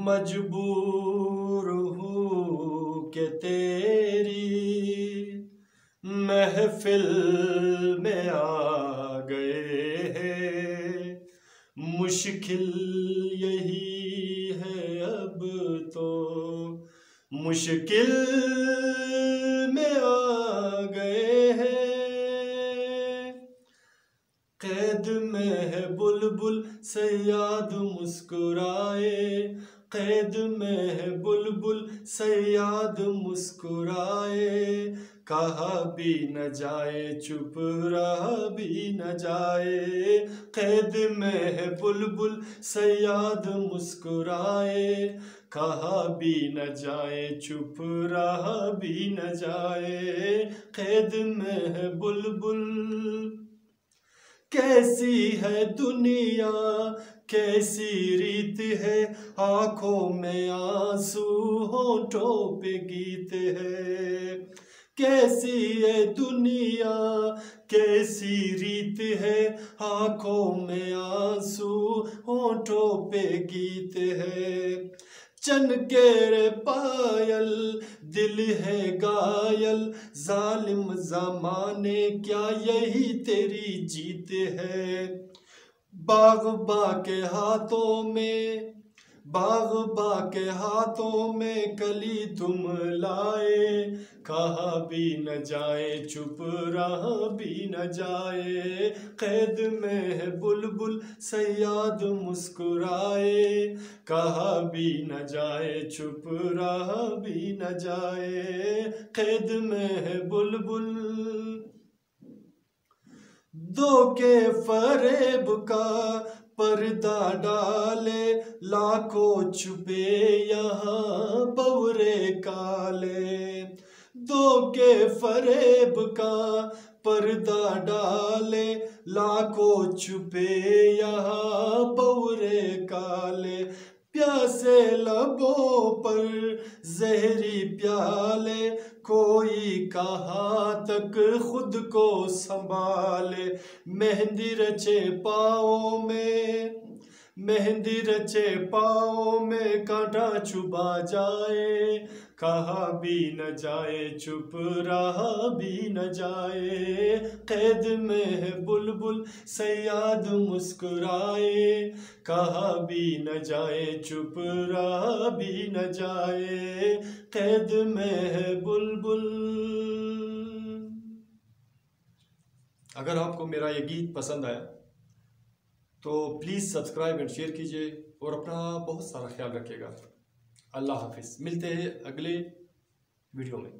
मजबूर हूँ कि तेरी महफिल में आ गए हैं। मुश्किल यही है अब तो मुश्किल में आ गए हैं। कैद में है बुलबुल सयाद मुस्कुराए, कैद में है बुलबुल सयाद मुस्कुराए। कहा भी न जाए चुप रहा भी न जाए। कैद में है बुलबुल सयाद मुस्कुराए, कहा भी न जाए चुप रहा भी न जाए। कैद में है बुलबुल। कैसी है दुनिया कैसी रीत है, आंखों में आंसू होठों पे गीत है। कैसी है दुनिया कैसी रीत है, आंखों में आंसू होठों पे गीत है। चनकेरे पायल दिल है घायल, जालिम ज़माने क्या यही तेरी जीत है। बाग़बा के हाथों में बाग़बा के हाथों में कली तुम लाए। कहा भी न जाए चुप रहा भी न जाए। कैद में है बुलबुल सयाद मुस्कुराए, कहा भी न जाए चुप रहा भी न जाए। कैद में है बुलबुल। धोखे फरेब का पर्दा डाले, लाखों छुपे यहाँ बवरे काले। धोखे फरेब का पर्दा डाले, लाखों छुपे यहाँ बवरे काले। प्यासे लबों पर जहरी प्याले, कोई कहाँ तक खुद को संभाले। मेहंदी रचे पाँव में मेहंदी रचे पाँव में कांटा चुभा जाए। कहा भी न जाए चुप रहा भी न जाए। कैद में है बुलबुल सयाद मुस्कुराए, कहा भी न जाए चुप रहा भी न जाए। कैद में है बुलबुल। अगर आपको मेरा ये गीत पसंद आया तो प्लीज़ सब्सक्राइब एंड शेयर कीजिए और अपना बहुत सारा ख्याल रखिएगा। अल्लाह हाफिज़। मिलते हैं अगले वीडियो में।